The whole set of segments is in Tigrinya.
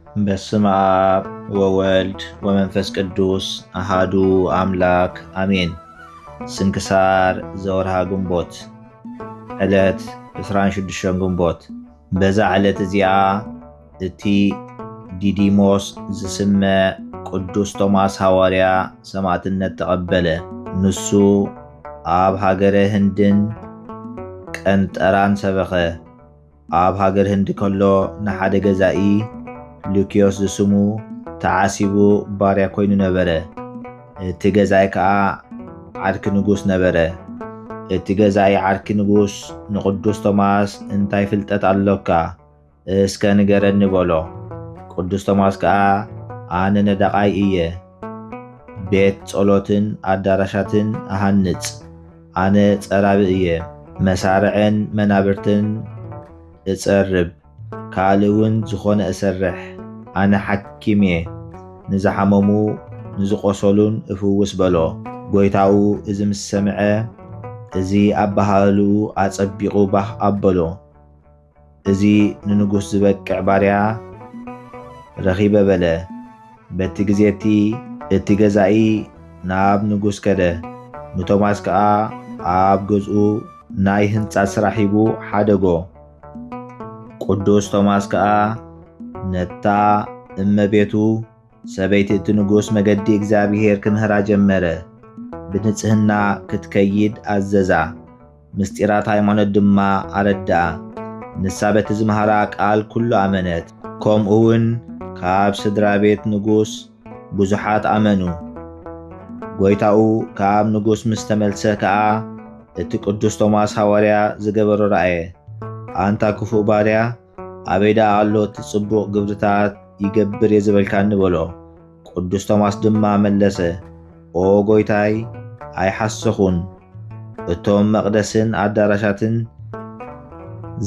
በስመ አብ ወወልድ ወመንፈስ ቅዱስ አሃዱ አምላክ አሜን። ስንክሳር ዘወርሃ ግንቦት ዕለት 26 ግንቦት። በዛ ዕለት እዚኣ እቲ ዲዲሞስ ዝስመ ቅዱስ ቶማስ ሐዋርያ ሰማዕትነት ተቐበለ። ንሱ ኣብ ሃገረ ህንድን ቀንጠራን ሰበኸ። ኣብ ሃገር ህንዲ ከሎ ንሓደ ገዛኢ ሉኪዮስ ዝስሙ ተዓሲቡ ባርያ ኮይኑ ነበረ። እቲ ገዛኢ ከዓ ዓርኪ ንጉስ ነበረ። እቲ ገዛኢ ዓርኪ ንጉስ ንቅዱስ ቶማስ እንታይ ፍልጠት ኣለካ እስከ ንገረኒ በሎ። ቅዱስ ቶማስ ከዓ ኣነ ነዳቓይ እየ፣ ቤት ጸሎትን ኣዳራሻትን ኣሃንጽ፣ ኣነ ጸራቢ እየ፣ መሳርዕን መናብርትን እጸርብ፣ ካልእ እውን ዝኾነ እሰርሕ፣ ኣነ ሓኪም እየ፣ ንዝሓመሙ ንዝቆሰሉን እፍውስ በሎ። ጎይታኡ እዚ ምስ ሰምዐ እዚ ኣባሃልኡ ኣጸቢቑ ባህ ኣበሎ። እዚ ንንጉስ ዝበቅዕ ባርያ ረኺበ በለ። በቲ ግዜቲ እቲ ገዛኢ ናብ ንጉስ ከደ። ንቶማስ ከዓ ኣብ ገዝኡ ናይ ህንፃ ስራሕ ሂቡ ሓደጎ። ቅዱስ ቶማስ ከዓ ነታ እመቤቱ ሰበይቲ እቲ ንጉስ መገዲ እግዚአብሔር ክምህራ ጀመረ። ብንጽህና ክትከይድ ኣዘዛ፣ ምስጢራት ሃይማኖት ድማ ኣረድኣ። ንሳ በቲ ዝምሃራ ቃል ኩሉ ኣመነት። ከምኡ እውን ካብ ስድራ ቤት ንጉስ ብዙሓት ኣመኑ። ጎይታኡ ካብ ንጉስ ምስ ተመልሰ ከዓ እቲ ቅዱስ ቶማስ ሐዋርያ ዝገበሮ ረአየ። ኣንታ ክፉእ ባርያ ኣበይዳ ኣሎ እቲ ጽቡቕ ግብርታት ይገብር እየ ዝበልካኒ በሎ። ቅዱስ ቶማስ ድማ መለሰ፣ ኦ ጎይታይ ኣይሓሰኹን፣ እቶም መቕደስን ኣዳራሻትን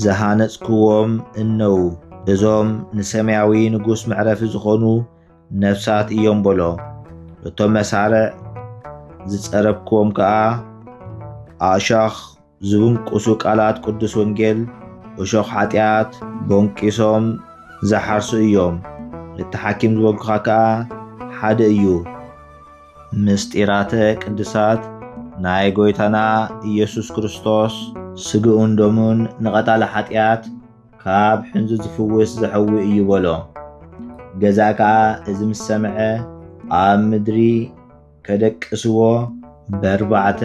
ዝሃነጽክዎም እነው፣ እዞም ንሰማያዊ ንጉስ መዕረፊ ዝኾኑ ነፍሳት እዮም በሎ። እቶም መሳርዕ ዝጸረብክዎም ከዓ ኣእሻኽ ዝብንቁሱ ቃላት ቅዱስ ወንጌል እሾኽ ኃጢአት ቦንቂሶም ዝሓርሱ እዮም። እቲ ሓኪም ዝበልኩኻ ከዓ ሓደ እዩ። ምስጢራተ ቅድሳት ናይ ጎይታና ኢየሱስ ክርስቶስ ስግኡን ደሙን ንቐታለ ኃጢአት ካብ ሕንዚ ዝፍውስ ዘሐዊ እዩ በሎ። ገዛእ ከዓ እዚ ምስ ሰምዐ ኣብ ምድሪ ከደቅስዎ በ4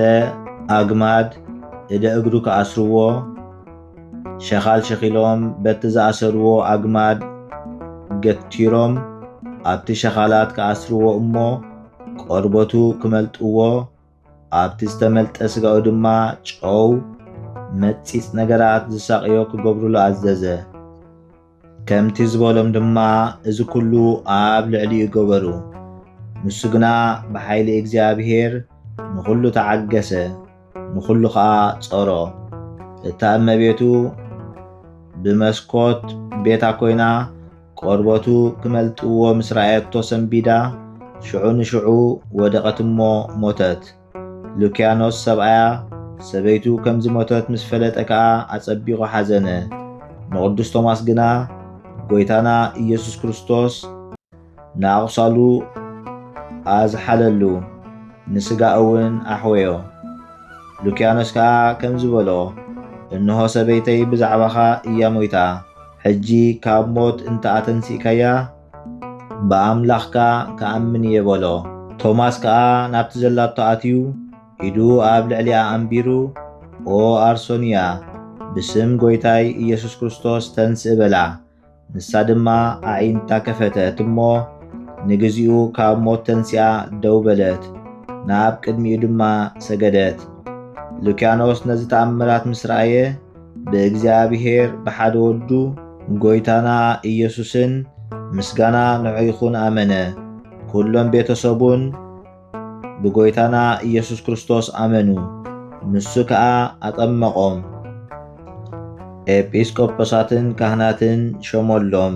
ኣግማድ እደ እግሩ ከኣስርዎ፣ ሸኻል ሸኺሎም በቲ ዝኣሰርዎ ኣግማድ ገቲሮም ኣብቲ ሸኻላት ከኣስርዎ እሞ ቆርበቱ ክመልጥዎ፣ ኣብቲ ዝተመልጠ ስጋኡ ድማ ጨው መጺጽ ነገራት ዝሳቕዮ ክገብሩሉ ኣዘዘ። ከምቲ ዝበሎም ድማ እዚ ኩሉ ኣብ ልዕሊኡ ገበሩ። ንሱ ግና ብሓይሊ እግዚኣብሔር ንኹሉ ተዓገሰ፣ ንኹሉ ከዓ ጸሮ። እታ እመቤቱ ብመስኮት ቤታ ኮይና ቆርበቱ ክመልጥዎ ምስ ረኣየቶ ሰንቢዳ ሽዑ ንሽዑ ወደቐት እሞ ሞተት። ሉኪያኖስ ሰብኣያ ሰበይቱ ከምዚ ሞተት ምስ ፈለጠ ከዓ ኣጸቢቑ ሓዘነ። ንቅዱስ ቶማስ ግና ጎይታና ኢየሱስ ክርስቶስ ንኣቕሳሉ ኣዝሓለሉ፣ ንስጋ እውን ኣሕወዮ። ሉኪያኖስ ከዓ ከምዚ በሎ፣ እንሆ ሰበይተይ ብዛዕባኻ እያ ሞይታ፣ ሕጂ ካብ ሞት እንተኣተንሲእካያ ብኣምላኽካ ከኣምን እየ በሎ። ቶማስ ከዓ ናብቲ ዘላቶ ኣትዩ ኢዱ ኣብ ልዕሊኣ ኣንቢሩ፣ ኦ ኣርሶንያ ብስም ጎይታይ ኢየሱስ ክርስቶስ ተንስእ በላ። ንሳ ድማ ኣዒንታ ከፈተት እሞ ንግዚኡ ካብ ሞት ተንሲኣ ደው በለት፣ ናብ ቅድሚኡ ድማ ሰገደት። ሉኪያኖስ ነዚ ተኣምራት ምስ ረአየ ብእግዚአብሔር ብሓደ ወዱ ጎይታና ኢየሱስን ምስጋና ንዑ ይኹን ኣመነ። ኩሎም ቤተሰቡን ብጎይታና ኢየሱስ ክርስቶስ ኣመኑ። ንሱ ከዓ ኣጠመቖም። ኤጲስቆጶሳትን ካህናትን ሾመሎም፣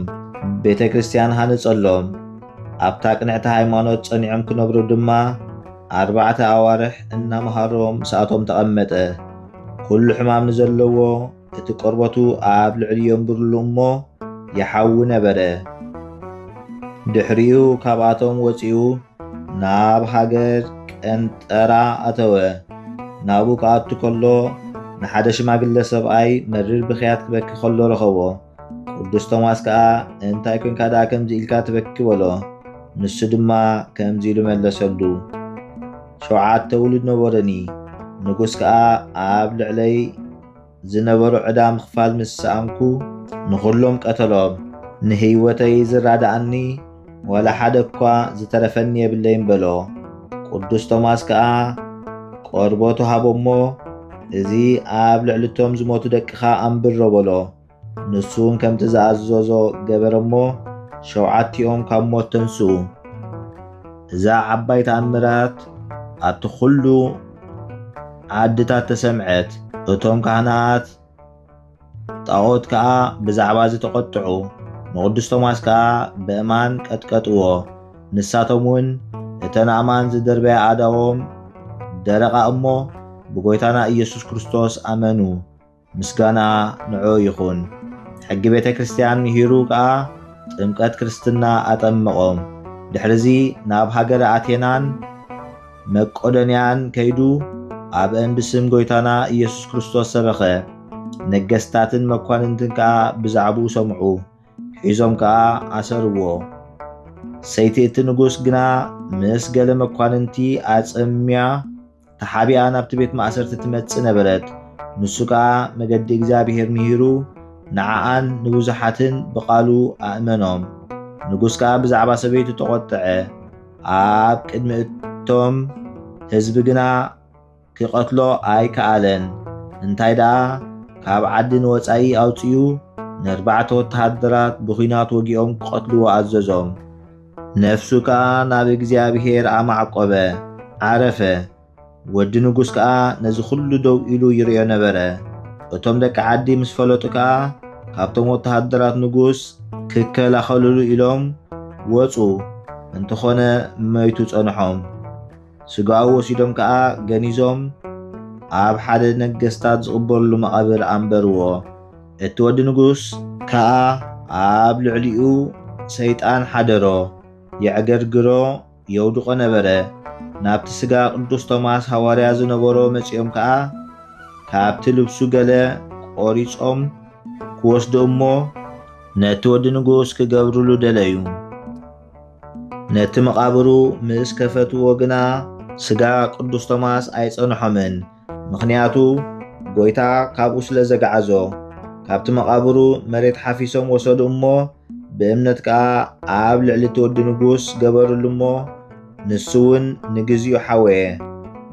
ቤተ ክርስቲያን ሃነጸሎም። ኣብታ ቅንዕቲ ሃይማኖት ጸኒዖም ክነብሩ ድማ 4 ኣዋርሕ እናመሃሮም ሰኣቶም ተቐመጠ። ኩሉ ሕማም ንዘለዎ እቲ ቆርበቱ ኣብ ልዕሊዮም ብርሉ እሞ ይሓዊ ነበረ። ድሕሪኡ ካብኣቶም ወፂኡ ናብ ሃገር ቀንጠራ ኣተወ። ናብኡ ክኣቱ ከሎ ንሓደ ሽማግለ ሰብኣይ መሪር ብኽያት ክበኪ ከሎ ረኸቦ። ቅዱስ ቶማስ ከዓ እንታይ ኮንካ ዳ ከምዚ ኢልካ ትበኪ በሎ። ንሱ ድማ ከምዚ ኢሉ መለሰሉ፣ 7 ውሉድ ነበረኒ። ንጉስ ከዓ ኣብ ልዕለይ ዝነበሩ ዕዳ ምኽፋል ምስ ሰኣምኩ ንኹሎም ቀተሎም። ንህይወተይ ዝራዳእኒ ወላ ሓደ እኳ ዝተረፈኒ የብለይን በሎ። ቅዱስ ቶማስ ከዓ ቆርቦቱ ሃቦሞ እዚ ኣብ ልዕልቶም ዝሞቱ ደቅኻ ኣንብሮ በሎ። ንሱን ከምቲ ዝኣዘዞ ገበረሞ 7ቲኦም ካብ ሞት ተንስኡ። እዛ ዓባይ ተኣምራት ኣብቲ ኩሉ ዓድታት ተሰምዐት። እቶም ካህናት ጣዖት ከዓ ብዛዕባ እዚ ተቆጥዑ። ንቅዱስ ቶማስ ከዓ በእማን ቀጥቀጥዎ። ንሳቶም እውን እተን ኣእማን ዝደርበያ ኣእዳዎም ደረቓ እሞ ብጎይታና ኢየሱስ ክርስቶስ ኣመኑ። ምስጋና ንዑ ይኹን። ሕጊ ቤተ ክርስቲያን ምሂሩ ከዓ ጥምቀት ክርስትና ኣጠመቖም። ድሕሪዚ ናብ ሃገረ ኣቴናን መቆዶንያን ከይዱ ኣብአን ብስም ጎይታና ኢየሱስ ክርስቶስ ሰበኸ። ነገስታትን መኳንንትን ከዓ ብዛዕባኡ ሰምዑ። ሒዞም ከዓ ኣሰርዎ። ሰይቲ እቲ ንጉስ ግና ምስ ገለ መኳንንቲ ኣጸምያ ተሓቢኣ ናብቲ ቤት ማእሰርቲ ትመጽእ ነበረት። ንሱ ከዓ መገዲ እግዚኣብሔር ምሂሩ ንዓኣን ንብዙሓትን ብቓሉ ኣእመኖም። ንጉስ ከዓ ብዛዕባ ሰበይቱ ተቖጥዐ። ኣብ ቅድሚ እቶም ህዝቢ ግና ክቐትሎ ኣይከኣለን። እንታይ ደኣ ካብ ዓዲ ንወፃኢ ኣውፅኡ ን4 ወተሃደራት ብኹናት ወጊኦም ክቐትልዎ ኣዘዞም። ነፍሱ ከዓ ናብ እግዚኣብሔር ኣማዕቆበ ዓረፈ። ወዲ ንጉስ ከዓ ነዚ ኩሉ ደው ኢሉ ይርዮ ነበረ። እቶም ደቂ ዓዲ ምስ ፈለጡ ከዓ ካብቶም ወተሃደራት ንጉስ ክከላኸልሉ ኢሎም ወፁ። እንተኾነ መይቱ ጸንሖም። ስጋኡ ወሲዶም ከዓ ገኒዞም ኣብ ሓደ ነገስታት ዝቕበርሉ መቓብር ኣንበርዎ። እቲ ወዲ ንጉስ ከዓ ኣብ ልዕሊኡ ሰይጣን ሓደሮ፣ የዕገርግሮ የውድቆ ነበረ። ናብቲ ስጋ ቅዱስ ቶማስ ሃዋርያ ዝነበሮ መጺኦም ከዓ ካብቲ ልብሱ ገለ ቆሪጾም ክወስዶ እሞ ነቲ ወዲ ንጉስ ክገብርሉ ደለዩ። ነቲ መቓብሩ ምስ ከፈትዎ ግና ስጋ ቅዱስ ቶማስ ኣይጸንሖምን። ምኽንያቱ ጎይታ ካብኡ ስለ ዘገዓዞ። ካብቲ መቓብሩ መሬት ሓፊሶም ወሰዱ እሞ ብእምነት ከዓ ኣብ ልዕሊ እቲ ወዲ ንጉስ ገበሩሉ እሞ ንሱ እውን ንግዚኡ ሓወየ።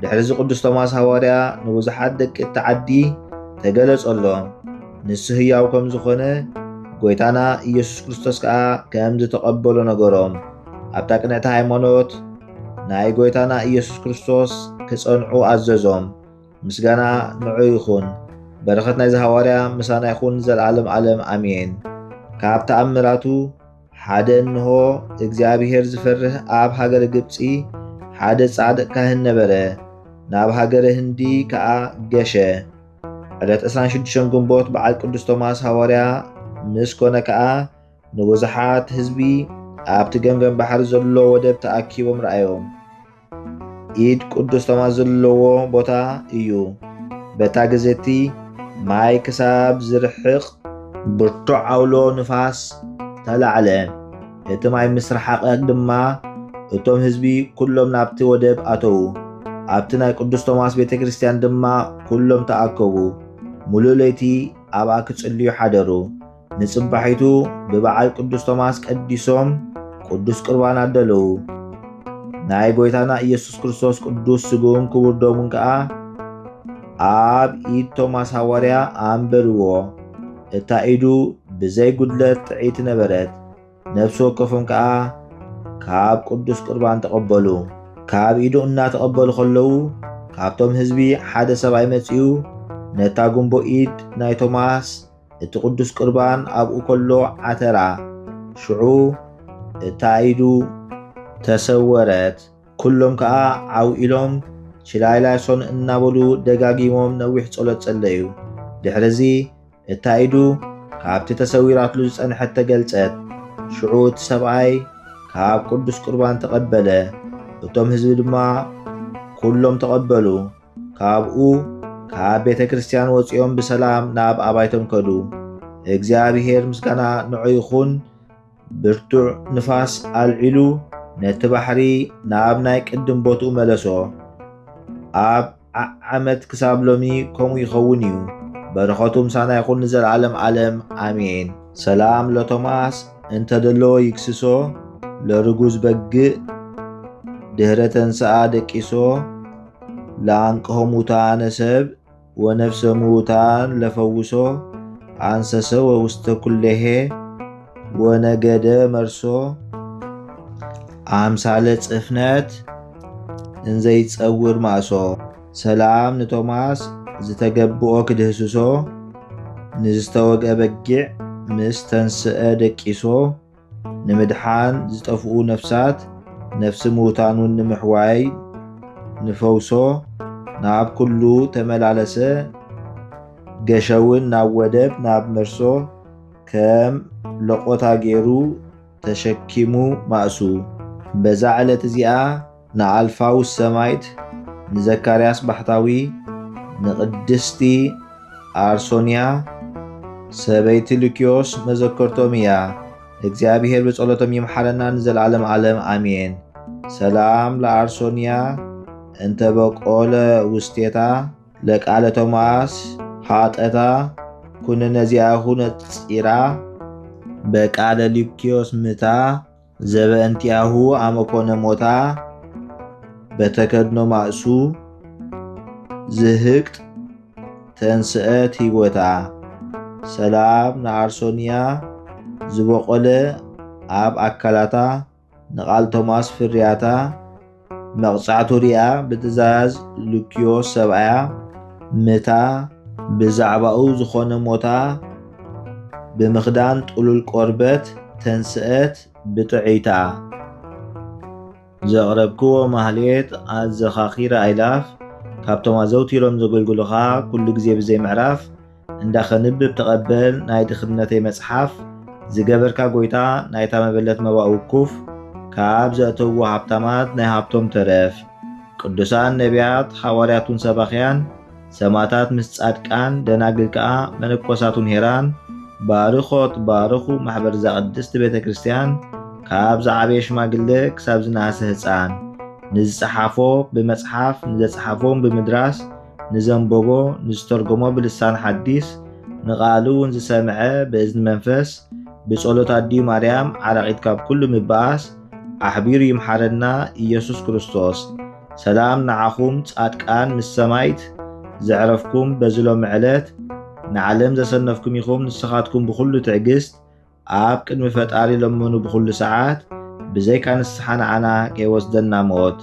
ድሕሪዚ ቅዱስ ቶማስ ሃዋርያ ንብዙሓት ደቂ እተዓዲ ተገለጸሎ። ንሱ ህያው ከም ዝኾነ ጎይታና ኢየሱስ ክርስቶስ ከዓ ከም ዝተቐበሎ ነገሮም። ኣብታ ቅንዕቲ ሃይማኖት ናይ ጎይታና ኢየሱስ ክርስቶስ ክጸንዑ ኣዘዞም። ምስጋና ንዑ ይኹን። በረኸት ናይዚ ሃዋርያ ምሳና ይኹን ዘለዓለም ዓለም ኣሜን። ካብ ተኣምራቱ ሓደ እንሆ እግዚኣብሔር ዝፈርህ ኣብ ሃገረ ግብፂ ሓደ ጻድቕ ካህን ነበረ። ናብ ሃገረ ህንዲ ከዓ ገሸ። ዕለት 26 ግንቦት በዓል ቅዱስ ቶማስ ሃዋርያ ምስ ኮነ ከዓ ንብዙሓት ህዝቢ ኣብቲ ገምገም ባሕሪ ዘሎ ወደብ ተኣኪቦም ረኣዮም። ኢድ ቅዱስ ቶማስ ዘለዎ ቦታ እዩ። በታ ግዜቲ ማይ ክሳብ ዝርሕቕ ብርቱዕ ዓውሎ ንፋስ ተላዕለ። እቲ ማይ ምስ ረሓቐ ድማ እቶም ህዝቢ ኩሎም ናብቲ ወደብ ኣተዉ። ኣብቲ ናይ ቅዱስ ቶማስ ቤተ ክርስቲያን ድማ ኩሎም ተኣከቡ። ሙሉእ ለይቲ ኣብኣ ክጽልዩ ሓደሩ። ንጽባሒቱ ብበዓል ቅዱስ ቶማስ ቀዲሶም ቅዱስ ቁርባን ኣደለዉ። ናይ ጎይታና ኢየሱስ ክርስቶስ ቅዱስ ስጉኡን ክቡር ደሙን ከዓ ኣብ ኢድ ቶማስ ሃዋርያ ኣንበርዎ። እታ ኢዱ ብዘይ ጉድለት ጥዒት ነበረት። ነፍሲ ወከፎም ከዓ ካብ ቅዱስ ቁርባን ተቐበሉ። ካብ ኢዱ እናተቐበሉ ከለዉ ካብቶም ህዝቢ ሓደ ሰብኣይ መጺኡ ነታ ጉንቦ ኢድ ናይ ቶማስ እቲ ቅዱስ ቁርባን ኣብኡ ከሎ ዓተራ። ሽዑ እታ ኢዱ ተሰወረት። ኩሎም ከዓ ዓውኢሎም ችላይላይሶን እናበሉ ደጋጊሞም ነዊሕ ጸሎት ጸለዩ። ድሕሪዚ እታ ኢዱ ካብቲ ተሰዊራትሉ ዝጸንሐት ተገልጸት። ሽዑ እቲ ሰብኣይ ካብ ቅዱስ ቁርባን ተቐበለ። እቶም ህዝቢ ድማ ኩሎም ተቐበሉ። ካብኡ ካብ ቤተ ክርስቲያን ወፂኦም ብሰላም ናብ ኣባይቶም ከዱ። እግዚአብሔር ምስጋና ንዑ ይኹን። ብርቱዕ ንፋስ ኣልዒሉ ነቲ ባሕሪ ናብ ናይ ቅድም ቦትኡ መለሶ። ኣብ ዓመት ክሳብ ሎሚ ከምኡ ይኸውን እዩ። በረኸቱ ምሳና ይኹን ንዘለዓለም ዓለም ኣሜን። ሰላም ለቶማስ እንተደሎ ይክስሶ ለርጉዝ በግእ ድህረ ተንሥአ ደቂሶ ለአንቅሆ ሙታነ ሰብ ወነፍሰ ሙታን ለፈውሶ አንሰሰ ወውስተ ኩሌሄ ወነገደ መርሶ አምሳለ ጽፍነት እንዘይጸውር ማእሶ። ሰላም ንቶማስ ዝተገብኦ ክድህስሶ ንዝተወግአ በጊዕ ምስ ተንስአ ደቂሶ ንምድሓን ዝጠፍኡ ነፍሳት ነፍሲ ሙታኑን ንምሕዋይ ንፈውሶ ናብ ኩሉ ተመላለሰ ገሸውን ናብ ወደብ ናብ መርሶ ከም ለቆታ ገይሩ ተሸኪሙ ማእሱ። በዛ ዕለት እዚኣ ንኣልፋውስ ሰማይት ንዘካርያስ ባሕታዊ ንቅድስቲ አርሶንያ ሰበይቲ ሉኪዮስ መዘከርቶም እያ። እግዚአብሔር በጸሎቶም ይምሐረና ንዘለዓለም ዓለም አሜን። ሰላም ለአርሶንያ እንተ በቆለ ውስቴታ ለቃለ ቶማስ ሓጠታ ኩነነ ዚአሁ ነጺራ በቃለ ሉኪዮስ ምታ ዘበእንቲአሁ አመኮነ ሞታ በተከድኖ ማእሱ ዝህቅት ተንስአት ሂወታ። ሰላም ንአርሶንያ ዝበቆለ ኣብ ኣካላታ ንቓል ቶማስ ፍርያታ መቕጻዕቱ ሪኣ ብትእዛዝ ሉኪዮስ ሰብኣያ ምታ ብዛዕባኡ ዝኾነ ሞታ ብምኽዳን ጥሉል ቆርበት ተንስአት ብጥዒታ። ዘቕረብክዎ ማህሌት ኣዘኻኺረ ኣይላፍ ካብቶም ኣዘውቲሮም ዘገልግሉኻ ኩሉ ግዜ ብዘይ ምዕራፍ እንዳኸንብብ ተቐበል ናይ ድኽነተይ መጽሓፍ ዝገበርካ ጎይታ ናይታ መበለት መባእ ውኩፍ ካብ ዘእተውዎ ሃብታማት ናይ ሃብቶም ተረፍ። ቅዱሳን ነቢያት ሐዋርያቱን ሰባኽያን ሰማዕታት ምስ ጻድቃን ደናግል ከዓ መነኮሳቱን ሄራን ባርኾት ባርኹ ማሕበር ዘቅድስቲ ቤተ ክርስቲያን ካብ ዝዓበየ ሽማግለ ክሳብ ዝናሰ ህፃን ንዝፀሓፎ ብመጽሓፍ ንዘፀሓፎም ብምድራስ ንዘንበቦ ንዝተርጎሞ ብልሳን ሓዲስ ንቓሉ እውን ዝሰምዐ ብእዝኒ መንፈስ ብጸሎት ኣዲዩ ማርያም ዓራቂት ካብ ኩሉ ምባስ ኣሕቢሩ ይምሓረና ኢየሱስ ክርስቶስ። ሰላም ንዓኹም ጻድቃን ምስ ሰማይት ዘዕረፍኩም በዝሎም ዕለት ንዓለም ዘሰነፍኩም ኢኹም ንስኻትኩም ብኩሉ ትዕግስት ኣብ ቅድሚ ፈጣሪ ለመኑ ብኩሉ ሰዓት ብዘይካ ንስሓ ንዓና ከይወስደና ሞት።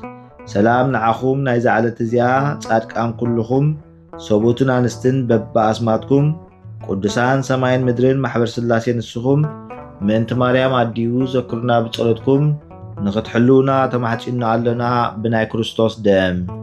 ሰላም ንዓኹም ናይ ዝዓለት እዚኣ ጻድቃን ኩልኹም ሰቡትን ኣንስትን በብኣስማትኩም ቅዱሳን ሰማይን ምድርን ማሕበር ስላሴ ንስኹም ምእንቲ ማርያም ኣዲዩ ዘክሩና ብጸሎትኩም ንኽትሕልውና ተማሕጺና ኣለና ብናይ ክርስቶስ ደም።